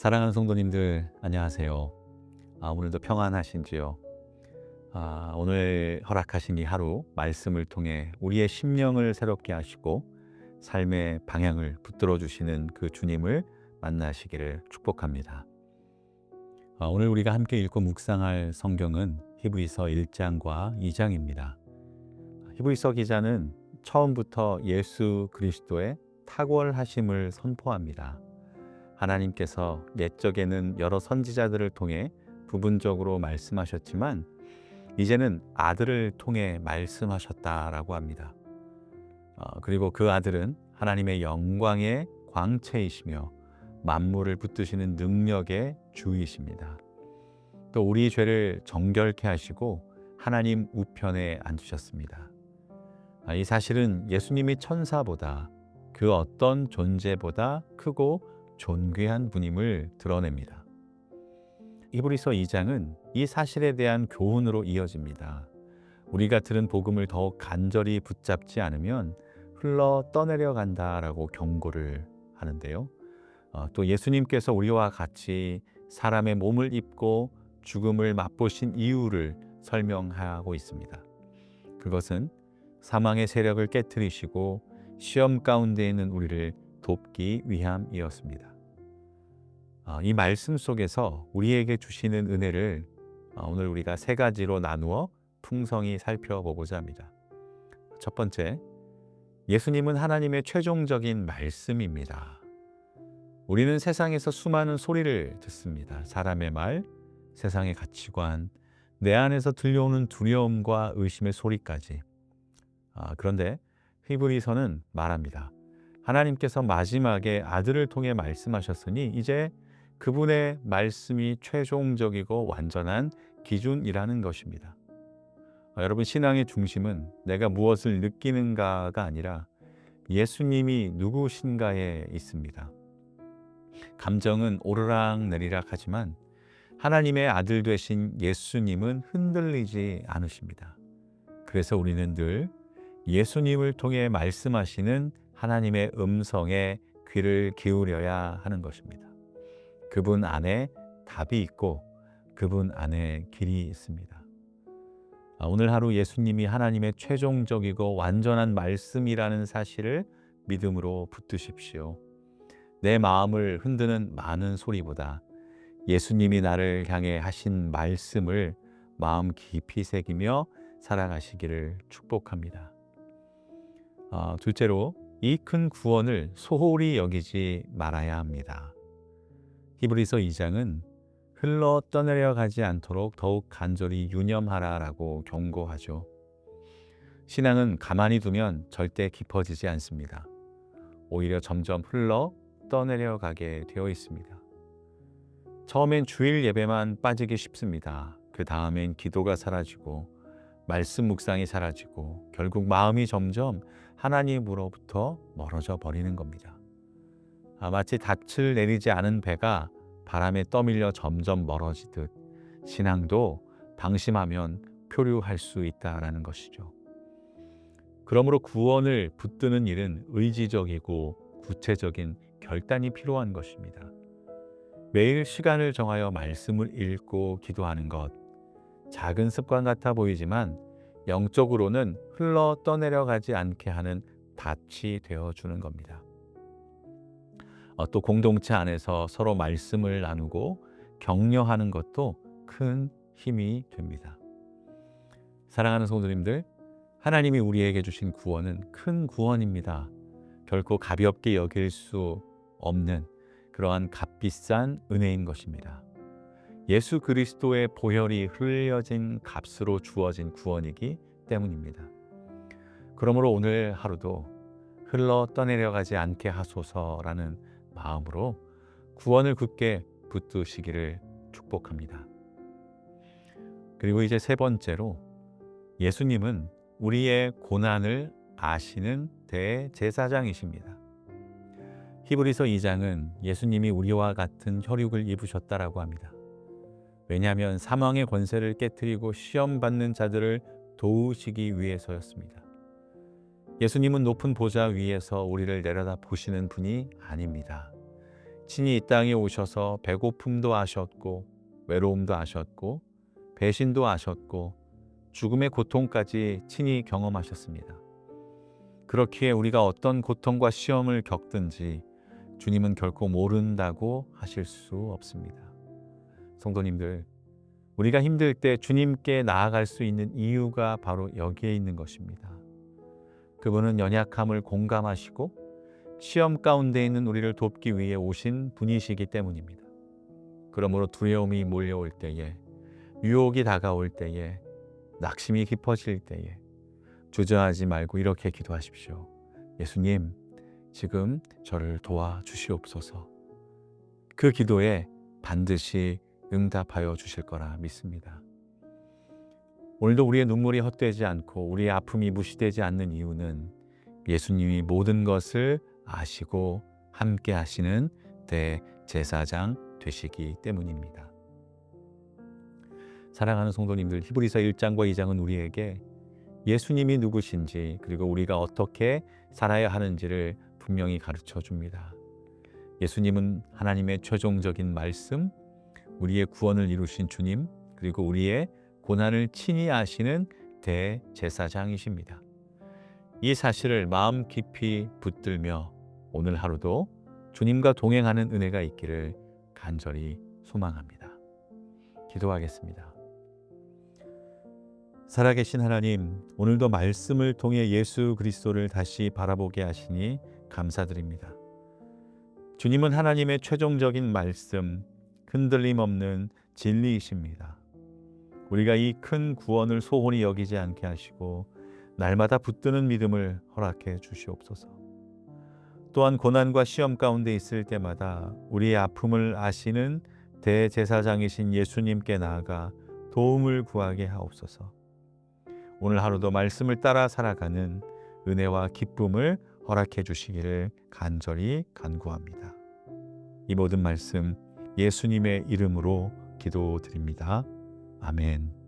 사랑하는 성도님들 안녕하세요. 오늘도 평안하신지요? 오늘 허락하신 이 하루 말씀을 통해 우리의 심령을 새롭게 하시고 삶의 방향을 붙들어 주시는 그 주님을 만나시기를 축복합니다. 오늘 우리가 함께 읽고 묵상할 성경은 히브리서 1장과 2장입니다. 히브리서 기자는 처음부터 예수 그리스도의 탁월하심을 선포합니다. 하나님께서 옛적에는 여러 선지자들을 통해 부분적으로 말씀하셨지만 이제는 아들을 통해 말씀하셨다라고 합니다. 그리고 그 아들은 하나님의 영광의 광채이시며 만물을 붙드시는 능력의 주이십니다. 또 우리 죄를 정결케 하시고 하나님 우편에 앉으셨습니다. 이 사실은 예수님이 천사보다 그 어떤 존재보다 크고 존귀한 분임을 드러냅니다. 히브리서 2장은 이 사실에 대한 교훈으로 이어집니다. 우리가 들은 복음을 더욱 간절히 붙잡지 않으면 흘러 떠내려 간다라고 경고를 하는데요. 또 예수님께서 우리와 같이 사람의 몸을 입고 죽음을 맛보신 이유를 설명하고 있습니다. 그것은 사망의 세력을 깨트리시고 시험 가운데 있는 우리를 돕기 위함이었습니다. 이 말씀 속에서 우리에게 주시는 은혜를 오늘 우리가 세 가지로 나누어 풍성히 살펴보고자 합니다. 첫 번째, 예수님은 하나님의 최종적인 말씀입니다. 우리는 세상에서 수많은 소리를 듣습니다. 사람의 말, 세상의 가치관, 내 안에서 들려오는 두려움과 의심의 소리까지. 그런데 히브리서는 말합니다. 하나님께서 마지막에 아들을 통해 말씀하셨으니 이제 그분의 말씀이 최종적이고 완전한 기준이라는 것입니다. 여러분, 신앙의 중심은 내가 무엇을 느끼는가가 아니라 예수님이 누구신가에 있습니다. 감정은 오르락내리락 하지만 하나님의 아들 되신 예수님은 흔들리지 않으십니다. 그래서 우리는 늘 예수님을 통해 말씀하시는 하나님의 음성에 귀를 기울여야 하는 것입니다. 그분 안에 답이 있고 그분 안에 길이 있습니다. 오늘 하루 예수님이 하나님의 최종적이고 완전한 말씀이라는 사실을 믿음으로 붙드십시오. 내 마음을 흔드는 많은 소리보다 예수님이 나를 향해 하신 말씀을 마음 깊이 새기며 살아가시기를 축복합니다. 둘째로, 이 큰 구원을 소홀히 여기지 말아야 합니다. 히브리서 2장은 흘러 떠내려 가지 않도록 더욱 간절히 유념하라라고 경고하죠. 신앙은 가만히 두면 절대 깊어지지 않습니다. 오히려 점점 흘러 떠내려 가게 되어 있습니다. 처음엔 주일 예배만 빠지기 쉽습니다. 그 다음엔 기도가 사라지고 말씀 묵상이 사라지고 결국 마음이 점점 하나님으로부터 멀어져 버리는 겁니다. 마치 닻을 내리지 않은 배가 바람에 떠밀려 점점 멀어지듯 신앙도 방심하면 표류할 수 있다라는 것이죠. 그러므로 구원을 붙드는 일은 의지적이고 구체적인 결단이 필요한 것입니다. 매일 시간을 정하여 말씀을 읽고 기도하는 것, 작은 습관 같아 보이지만 영적으로는 흘러 떠내려가지 않게 하는 닻이 되어주는 겁니다. 또 공동체 안에서 서로 말씀을 나누고 격려하는 것도 큰 힘이 됩니다. 사랑하는 성도님들, 하나님이 우리에게 주신 구원은 큰 구원입니다. 결코 가볍게 여길 수 없는 그러한 값비싼 은혜인 것입니다. 예수 그리스도의 보혈이 흘려진 값으로 주어진 구원이기 때문입니다. 그러므로 오늘 하루도 흘러 떠내려가지 않게 하소서라는 마음으로 구원을 굳게 붙드시기를 축복합니다. 그리고 이제 세 번째로, 예수님은 우리의 고난을 아시는 대제사장이십니다. 히브리서 2장은 예수님이 우리와 같은 혈육을 입으셨다라고 합니다. 왜냐하면 사망의 권세를 깨트리고 시험받는 자들을 도우시기 위해서였습니다. 예수님은 높은 보좌 위에서 우리를 내려다 보시는 분이 아닙니다. 친히 이 땅에 오셔서 배고픔도 아셨고 외로움도 아셨고 배신도 아셨고 죽음의 고통까지 친히 경험하셨습니다. 그렇기에 우리가 어떤 고통과 시험을 겪든지 주님은 결코 모른다고 하실 수 없습니다. 성도님들, 우리가 힘들 때 주님께 나아갈 수 있는 이유가 바로 여기에 있는 것입니다. 그분은 연약함을 공감하시고 시험 가운데 있는 우리를 돕기 위해 오신 분이시기 때문입니다. 그러므로 두려움이 몰려올 때에, 유혹이 다가올 때에, 낙심이 깊어질 때에 주저하지 말고 이렇게 기도하십시오. 예수님, 지금 저를 도와주시옵소서. 그 기도에 반드시 응답하여 주실 거라 믿습니다. 오늘도 우리의 눈물이 헛되지 않고 우리의 아픔이 무시되지 않는 이유는 예수님이 모든 것을 아시고 함께 하시는 대제사장 되시기 때문입니다. 사랑하는 성도님들, 히브리서 1장과 2장은 우리에게 예수님이 누구신지 그리고 우리가 어떻게 살아야 하는지를 분명히 가르쳐 줍니다. 예수님은 하나님의 최종적인 말씀, 우리의 구원을 이루신 주님, 그리고 우리의 고난을 친히 아시는 대제사장이십니다. 이 사실을 마음 깊이 붙들며 오늘 하루도 주님과 동행하는 은혜가 있기를 간절히 소망합니다. 기도하겠습니다. 살아계신 하나님, 오늘도 말씀을 통해 예수 그리스도를 다시 바라보게 하시니 감사드립니다. 주님은 하나님의 최종적인 말씀, 흔들림 없는 진리이십니다. 우리가 이 큰 구원을 소홀히 여기지 않게 하시고 날마다 붙드는 믿음을 허락해 주시옵소서. 또한 고난과 시험 가운데 있을 때마다 우리의 아픔을 아시는 대제사장이신 예수님께 나아가 도움을 구하게 하옵소서. 오늘 하루도 말씀을 따라 살아가는 은혜와 기쁨을 허락해 주시기를 간절히 간구합니다. 이 모든 말씀 예수님의 이름으로 기도드립니다. 아멘.